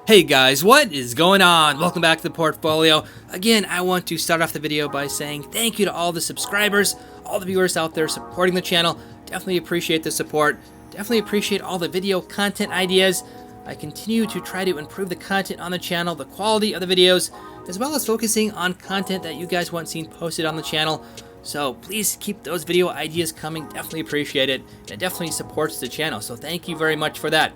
Hey guys, what is going on? Welcome back to the portfolio. Again, I want to start off the video by saying thank you to all the subscribers, all the viewers out there supporting the channel. Definitely appreciate the support. Definitely appreciate all the video content ideas. I continue to try to improve the content on the channel, the quality of the videos, as well as focusing on content that you guys want seen posted on the channel. So please keep those video ideas coming. Definitely appreciate it. And it definitely supports the channel. So thank you very much for that.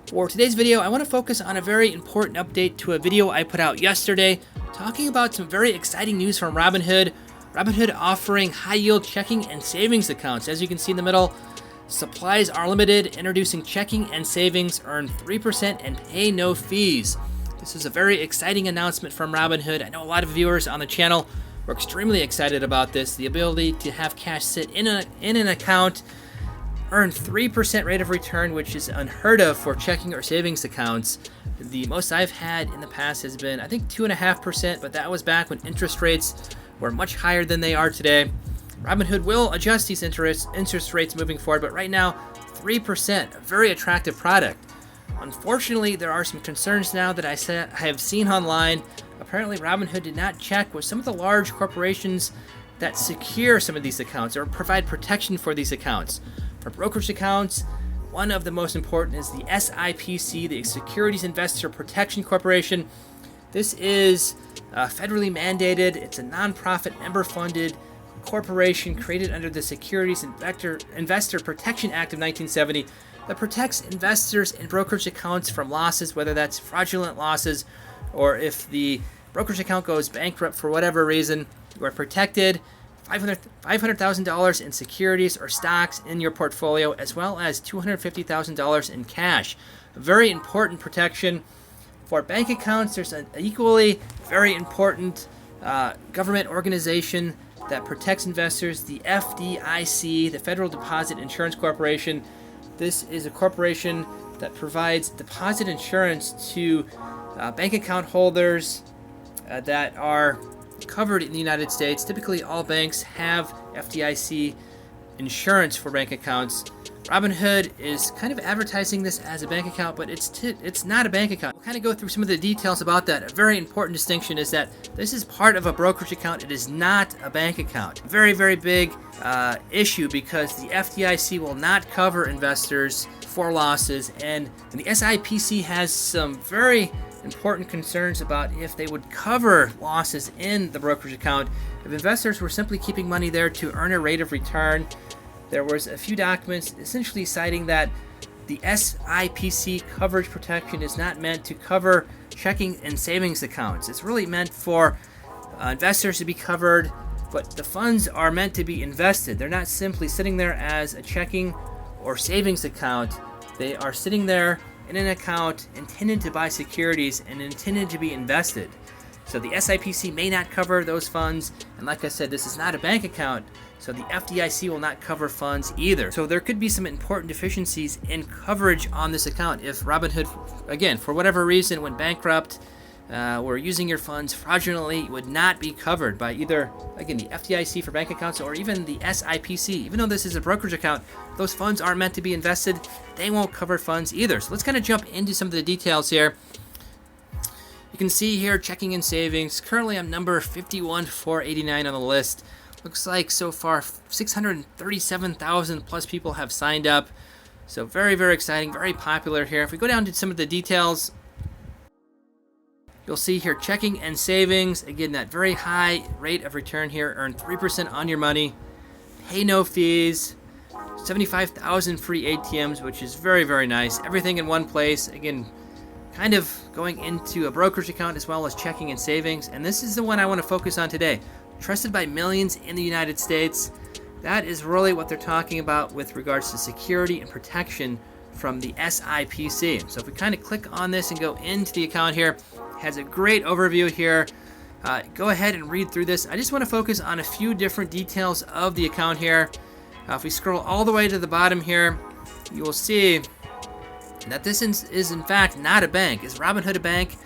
For today's video, I want to focus on a very important update to a video I put out yesterday, talking about some very exciting news from Robinhood. Robinhood offering high-yield checking and savings accounts. As you can see in the middle, supplies are limited, introducing checking and savings, earn 3% and pay no fees. This is a very exciting announcement from Robinhood. I know a lot of viewers on the channel were extremely excited about this. The ability to have cash sit in an account, earn 3% rate of return, which is unheard of for checking or savings accounts. The most I've had in the past has been, I think, 2.5%, but that was back when interest rates were much higher than they are today. Robinhood will adjust these interest rates moving forward, but right now, 3%, a very attractive product. Unfortunately, there are some concerns now that I have seen online. Apparently, Robinhood did not check with some of the large corporations that secure some of these accounts or provide protection for these accounts. For brokerage accounts, one of the most important is the SIPC, the Securities Investor Protection Corporation. This is federally mandated. It's a nonprofit, member-funded corporation created under the Securities Investor Protection Act of 1970 that protects investors in brokerage accounts from losses, whether that's fraudulent losses or if the brokerage account goes bankrupt for whatever reason, you are protected. $500,000 in securities or stocks in your portfolio, as well as $250,000 in cash. A very important protection. For bank accounts, there's an equally very important government organization that protects investors, the FDIC, the Federal Deposit Insurance Corporation. This is a corporation that provides deposit insurance to bank account holders that are covered in the United States. Typically, all banks have FDIC insurance for bank accounts. Robinhood is kind of advertising this as a bank account, but it's not a bank account. We'll kind of go through some of the details about that. A very important distinction is that this is part of a brokerage account. It is not a bank account. Very, very big issue because the FDIC will not cover investors for losses, and the SIPC has some very important concerns about if they would cover losses in the brokerage account if investors were simply keeping money there to earn a rate of return. There was a few documents essentially citing that the SIPC coverage protection is not meant to cover checking and savings accounts. It's really meant for investors to be covered, but the funds are meant to be invested. They're not simply sitting there as a checking or savings account. They are sitting there in an account intended to buy securities and intended to be invested. So the SIPC may not cover those funds, and like I said, this is not a bank account, so the FDIC will not cover funds either. So there could be some important deficiencies in coverage on this account if Robinhood, again, for whatever reason, went bankrupt or using your funds fraudulently, would not be covered by either, again, the FDIC for bank accounts or even the SIPC. Even though this is a brokerage account, those funds aren't meant to be invested. They won't cover funds either. So let's kind of jump into some of the details here. You can see here checking and savings. Currently I'm number 51489 on the list. Looks like so far 637,000 plus people have signed up. So very, very exciting, very popular here. If we go down to some of the details, you'll see here checking and savings. Again, that very high rate of return here. Earn 3% on your money. Pay no fees. 75,000 free ATMs, which is very, very nice. Everything in one place. Again, kind of going into a brokerage account as well as checking and savings. And this is the one I want to focus on today. Trusted by millions in the United States. That is really what they're talking about with regards to security and protection from the SIPC. So if we kind of click on this and go into the account here, it has a great overview here. Go ahead and read through this. I just want to focus on a few different details of the account here. If we scroll all the way to the bottom here, you will see that this is in fact not a bank. Is Robinhood a bank?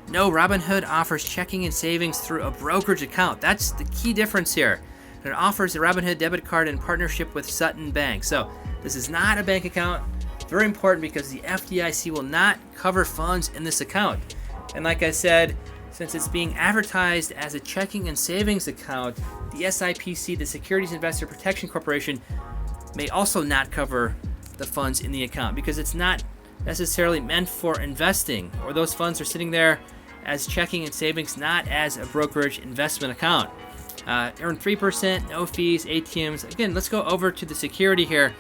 No, Robinhood offers checking and savings through a brokerage account. That's the key difference here. It offers a Robinhood debit card in partnership with Sutton Bank. So this is not a bank account. Very important because the FDIC will not cover funds in this account. And like I said, since it's being advertised as a checking and savings account, the SIPC, the Securities Investor Protection Corporation, may also not cover the funds in the account because it's not necessarily meant for investing, or those funds are sitting there as checking and savings, not as a brokerage investment account. Earn 3%, no fees, ATMs. Again, let's go over to the security here.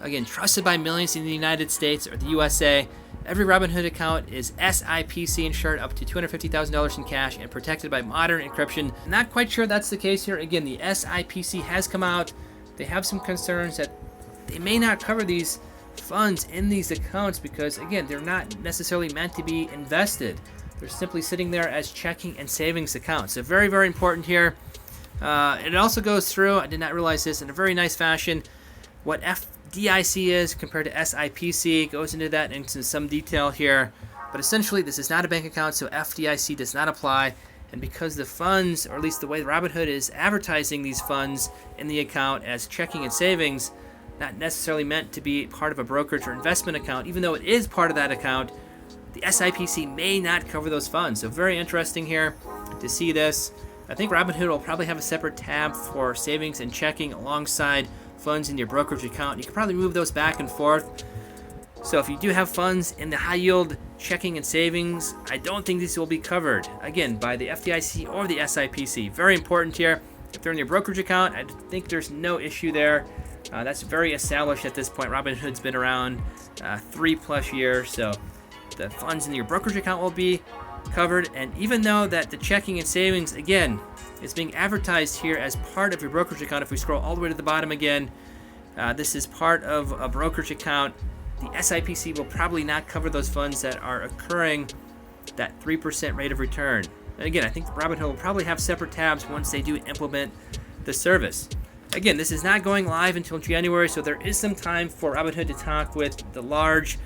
Again, trusted by millions in the United States or the USA. Every Robinhood account is SIPC insured up to $250,000 in cash and protected by modern encryption. Not quite sure that's the case here. Again, the SIPC has come out. They have some concerns that they may not cover these funds in these accounts because, again, they're not necessarily meant to be invested. They're simply sitting there as checking and savings accounts. So very, very important here. It also goes through, I did not realize this, in a very nice fashion, what FDIC is compared to SIPC. Goes into that into some detail here. But essentially, this is not a bank account, so FDIC does not apply. And because the funds, or at least the way Robinhood is advertising these funds in the account as checking and savings, not necessarily meant to be part of a brokerage or investment account, even though it is part of that account, the SIPC may not cover those funds. So very interesting here to see this. I think Robinhood will probably have a separate tab for savings and checking alongside funds in your brokerage account. You can probably move those back and forth. So if you do have funds in the high yield checking and savings, I don't think these will be covered, again, by the FDIC or the SIPC. Very important here. If they're in your brokerage account, I think there's no issue there. That's very established at this point. Robinhood's been around 3+ years, so the funds in your brokerage account will be covered. And even though that the checking and savings, again, is being advertised here as part of your brokerage account, if we scroll all the way to the bottom again, this is part of a brokerage account. The SIPC will probably not cover those funds that are occurring that 3% rate of return. And again, I think Robinhood will probably have separate tabs once they do implement the service. Again, this is not going live until January, so there is some time for Robinhood to talk with the large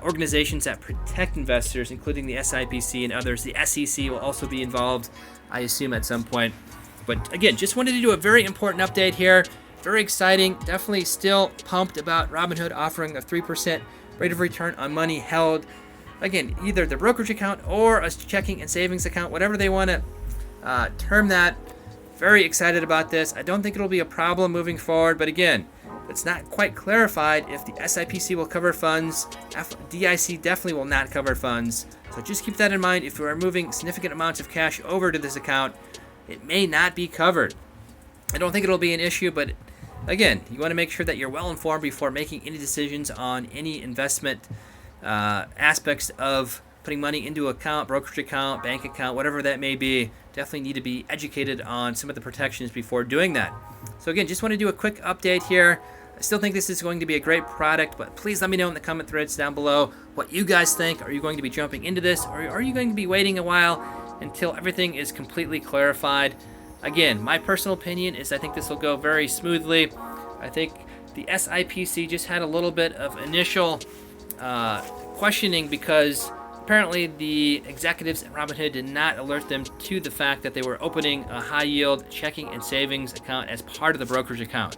organizations that protect investors, including the SIPC and others. The SEC will also be involved, I assume, at some point. But again, just wanted to do a very important update here. Very exciting. Definitely still pumped about Robinhood offering a 3% rate of return on money held. Again, either the brokerage account or a checking and savings account, whatever they want to term that. Very excited about this. I don't think it'll be a problem moving forward, but again, it's not quite clarified if the SIPC will cover funds. FDIC definitely will not cover funds. So just keep that in mind. If you are moving significant amounts of cash over to this account, it may not be covered. I don't think it'll be an issue, but again, you want to make sure that you're well informed before making any decisions on any investment aspects of putting money into an account, brokerage account, bank account, whatever that may be. Definitely need to be educated on some of the protections before doing that. So again, just want to do a quick update here. I still think this is going to be a great product, but please let me know in the comment threads down below what you guys think. Are you going to be jumping into this, or are you going to be waiting a while until everything is completely clarified? Again, my personal opinion is I think this will go very smoothly. I think the SIPC just had a little bit of initial questioning because apparently the executives at Robinhood did not alert them to the fact that they were opening a high-yield checking and savings account as part of the brokerage account.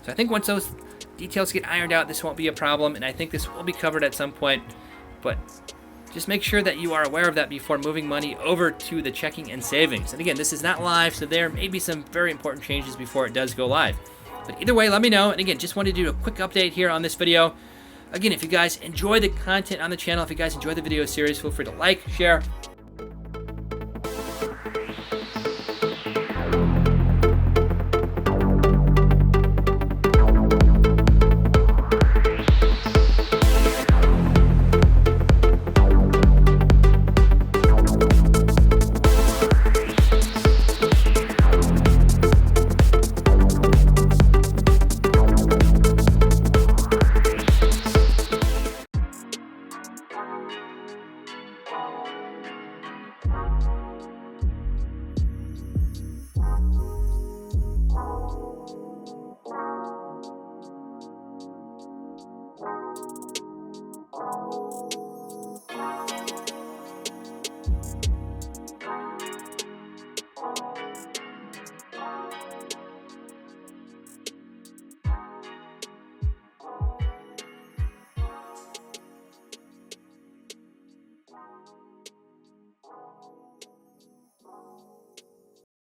So I think once those details get ironed out, this won't be a problem, and I think this will be covered at some point. But just make sure that you are aware of that before moving money over to the checking and savings. And again, this is not live, so there may be some very important changes before it does go live. But either way, let me know. And again, just wanted to do a quick update here on this video. Again, if you guys enjoy the content on the channel, if you guys enjoy the video series, feel free to like, share,